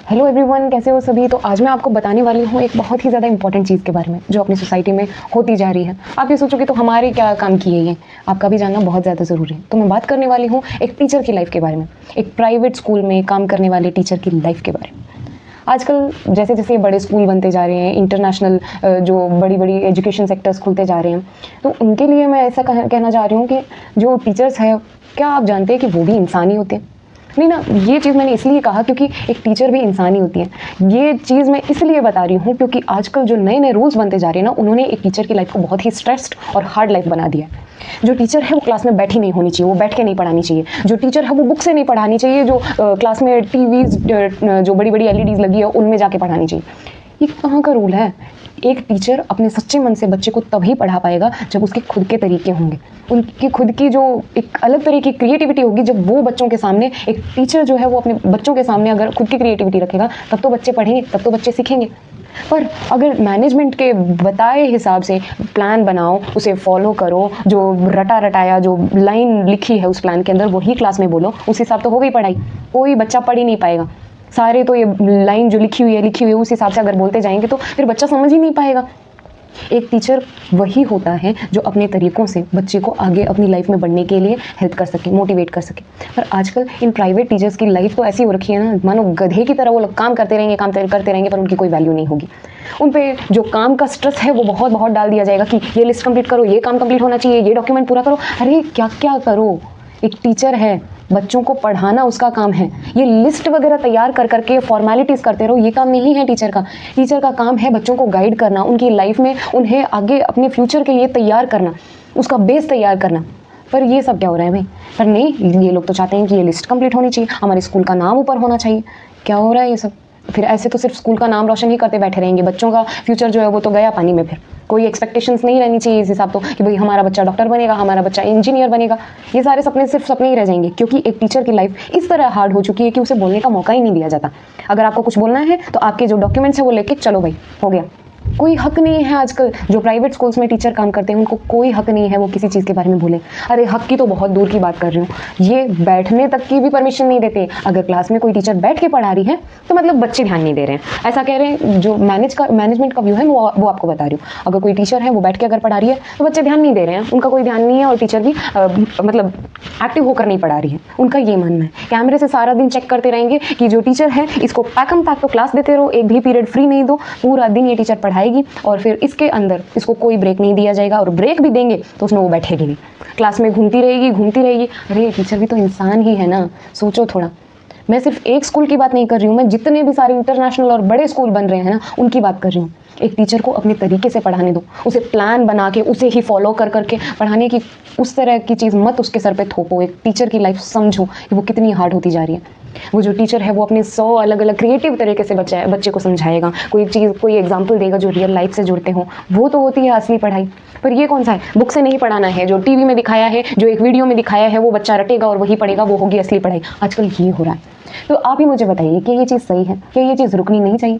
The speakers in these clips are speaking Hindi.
हेलो एवरीवन, कैसे हो सभी। तो आज मैं आपको बताने वाली हूँ एक बहुत ही ज़्यादा इंपॉर्टेंट चीज़ के बारे में जो अपनी सोसाइटी में होती जा रही है। आप ये सोचोगे तो हमारे क्या काम की है ये, आपका भी जानना बहुत ज़्यादा ज़रूरी है। तो मैं बात करने वाली हूँ एक टीचर की लाइफ के बारे में, एक प्राइवेट स्कूल में काम करने वाले टीचर की लाइफ के बारे में। आजकल जैसे जैसे बड़े स्कूल बनते जा रहे हैं, इंटरनेशनल जो बड़ी बड़ी एजुकेशन सेक्टर्स खुलते जा रहे हैं, तो उनके लिए मैं ऐसा कहना चाह रही हूँ कि जो टीचर्स हैं, क्या आप जानते हैं कि वो भी इंसान ही होते हैं? नहीं ना, ये चीज़ मैंने इसलिए कहा क्योंकि एक टीचर भी इंसान ही होती है। ये चीज़ मैं इसलिए बता रही हूँ क्योंकि आजकल जो नए नए रूल्स बनते जा रहे हैं ना, उन्होंने एक टीचर की लाइफ को बहुत ही स्ट्रेस्ड और हार्ड लाइफ बना दिया है। जो टीचर है वो क्लास में बैठी नहीं होनी चाहिए, वो बैठ के नहीं पढ़ानी चाहिए। जो टीचर है वो बुक से नहीं पढ़ानी चाहिए, जो क्लास में टीवीज जो बड़ी बड़ी एलईडीज लगी है उनमें जाके पढ़ानी चाहिए। ये कहाँ का रूल है? एक टीचर अपने सच्चे मन से बच्चे को तभी पढ़ा पाएगा जब उसके खुद के तरीके होंगे, उनकी खुद की जो एक अलग तरह की क्रिएटिविटी होगी। जब वो बच्चों के सामने, एक टीचर जो है वो अपने बच्चों के सामने अगर खुद की क्रिएटिविटी रखेगा, तब तो बच्चे पढ़ेंगे, तब तो बच्चे सीखेंगे। पर अगर मैनेजमेंट के बताए हिसाब से प्लान बनाओ, उसे फॉलो करो, जो रटा रटाया जो लाइन लिखी है उस प्लान के अंदर वही क्लास में बोलो, उस हिसाब तो हो गई पढ़ाई। कोई बच्चा पढ़ ही नहीं पाएगा। सारे तो ये लाइन जो लिखी हुई है उस हिसाब से अगर बोलते जाएंगे तो फिर बच्चा समझ ही नहीं पाएगा। एक टीचर वही होता है जो अपने तरीक़ों से बच्चे को आगे अपनी लाइफ में बढ़ने के लिए हेल्प कर सके, मोटिवेट कर सके। पर आजकल इन प्राइवेट टीचर्स की लाइफ तो ऐसी हो रखी है ना, मानो गधे की तरह वो लोग काम करते रहेंगे, करते रहेंगे, पर उनकी कोई वैल्यू नहीं होगी। उन पे जो काम का स्ट्रेस है वो बहुत बहुत डाल दिया जाएगा कि ये लिस्ट कंप्लीट करो, ये काम कंप्लीट होना चाहिए, ये डॉक्यूमेंट पूरा करो। अरे क्या क्या करो, एक टीचर है, बच्चों को पढ़ाना उसका काम है। ये लिस्ट वगैरह तैयार कर करके फॉर्मेलिटीज़ करते रहो, ये काम नहीं है टीचर का। टीचर का काम है बच्चों को गाइड करना, उनकी लाइफ में उन्हें आगे अपने फ्यूचर के लिए तैयार करना, उसका बेस तैयार करना। पर ये सब क्या हो रहा है भाई? पर नहीं, ये लोग तो चाहते हैं कि ये लिस्ट कंप्लीट होनी चाहिए, हमारे स्कूल का नाम ऊपर होना चाहिए। क्या हो रहा है ये सब? फिर ऐसे तो सिर्फ स्कूल का नाम रोशन ही करते बैठे रहेंगे, बच्चों का फ्यूचर जो है वो तो गया पानी में। फिर कोई एक्सपेक्टेशंस नहीं रहनी चाहिए इस हिसाब तो कि भाई हमारा बच्चा डॉक्टर बनेगा, हमारा बच्चा इंजीनियर बनेगा। ये सारे सपने सिर्फ सपने ही रह जाएंगे, क्योंकि एक टीचर की लाइफ इस तरह हार्ड हो चुकी है कि उसे बोलने का मौका ही नहीं दिया जाता। अगर आपको कुछ बोलना है तो आपके जो डॉक्यूमेंट्स है वो लेके चलो भाई, हो गया। कोई हक नहीं है आजकल जो प्राइवेट स्कूल्स में टीचर काम करते हैं, उनको कोई हक नहीं है वो किसी चीज़ के बारे में बोले। अरे हक की तो बहुत दूर की बात कर रही हूँ, ये बैठने तक की भी परमिशन नहीं देते। अगर क्लास में कोई टीचर बैठ के पढ़ा रही है तो मतलब बच्चे ध्यान नहीं दे रहे हैं, ऐसा कह रहे हैं। जो मैनेजमेंट का व्यू है वो आपको बता रही हूँ। अगर कोई टीचर है वो बैठ के अगर पढ़ा रही है तो बच्चे ध्यान नहीं दे रहे हैं, उनका कोई ध्यान नहीं है, और टीचर भी मतलब एक्टिव होकर नहीं पढ़ा रही है। उनका ये मानना है कैमरे से सारा दिन चेक करते रहेंगे कि जो टीचर है इसको पैकम पैक तो क्लास देते रहो, एक भी पीरियड फ्री नहीं दो, पूरा दिन ये टीचर पढ़ाएगी और फिर इसके अंदर इसको कोई ब्रेक नहीं दिया जाएगा, और ब्रेक भी देंगे तो उसमें वो बैठेगी नहीं, क्लास में घूमती रहेगी। अरे टीचर भी तो इंसान ही है ना, सोचो थोड़ा। मैं सिर्फ एक स्कूल की बात नहीं कर रही हूँ, मैं जितने भी सारे इंटरनेशनल और बड़े स्कूल बन रहे हैं ना उनकी बात कर रही हूँ। एक टीचर को अपने तरीके से पढ़ाने दो, उसे प्लान बना के उसे ही फॉलो कर करके पढ़ाने की उस तरह की चीज़ मत उसके सर पे थोपो। एक टीचर की लाइफ समझो कि वो कितनी हार्ड होती जा रही है। वो जो टीचर है वो अपने 100 अलग अलग क्रिएटिव तरीके से बच्चे को समझाएगा, कोई एग्जाम्पल देगा जो रियल लाइफ से जुड़ते हों, वो तो होती है असली पढ़ाई। पर ये कौन सा है? बुक से नहीं पढ़ाना है, जो टीवी में दिखाया है, जो एक वीडियो में दिखाया है वो बच्चा रटेगा और वही पढ़ेगा, वो होगी असली पढ़ाई। आजकल ये हो रहा है। तो आप ही मुझे बताइए कि ये चीज़ सही है? क्या ये चीज़ रुकनी नहीं चाहिए?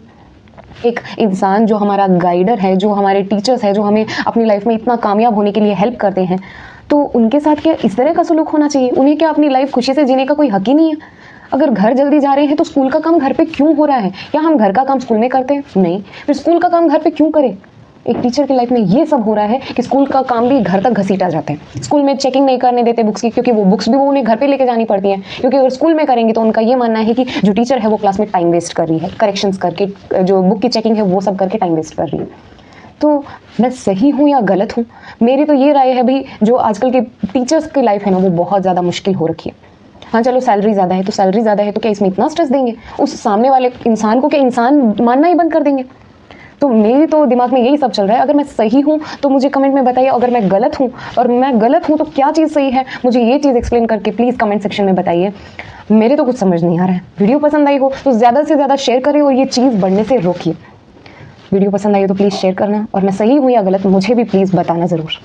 एक इंसान जो हमारा गाइडर है, जो हमारे टीचर्स है, जो हमें अपनी लाइफ में इतना कामयाब होने के लिए हेल्प करते हैं, तो उनके साथ क्या इस तरह का सलूक होना चाहिए? उन्हें क्या अपनी लाइफ खुशी से जीने का कोई हक ही नहीं है? अगर घर जल्दी जा रहे हैं तो स्कूल का काम घर पे क्यों हो रहा है? क्या हम घर का काम स्कूल में करते हैं? नहीं, फिर स्कूल का काम घर पे क्यों करें? एक टीचर की लाइफ में ये सब हो रहा है कि स्कूल का काम भी घर तक घसीटा जाता है। स्कूल में चेकिंग नहीं करने देते बुक्स की, क्योंकि वो बुक्स भी वो उन्हें घर पे लेके जानी पड़ती हैं, क्योंकि अगर स्कूल में करेंगे तो उनका ये मानना है कि जो टीचर है वो क्लास में टाइम वेस्ट कर रही है, करेक्शंस करके, जो बुक की चेकिंग है वो सब करके टाइम वेस्ट कर रही है। तो मैं सही हूँ या गलत हूँ? मेरी तो ये राय है भाई, जो आजकल के टीचर्स की लाइफ है ना वो बहुत ज़्यादा मुश्किल हो रखी है। हाँ चलो, सैलरी ज़्यादा है तो क्या इसमें इतना स्ट्रेस देंगे? उस सामने वाले इंसान को क्या इंसान मानना ही बंद कर देंगे? तो मेरी तो दिमाग में यही सब चल रहा है। अगर मैं सही हूँ तो मुझे कमेंट में बताइए, अगर मैं गलत हूँ, और मैं गलत हूँ तो क्या चीज़ सही है, मुझे ये चीज़ एक्सप्लेन करके प्लीज़ कमेंट सेक्शन में बताइए। मेरे तो कुछ समझ नहीं आ रहा है। वीडियो पसंद आई हो तो ज़्यादा से ज़्यादा शेयर करें और ये चीज़ बढ़ने से रोकिए। वीडियो पसंद आई हो तो प्लीज़ शेयर करना, और मैं सही हूँ या गलत मुझे भी प्लीज़ बताना ज़रूर।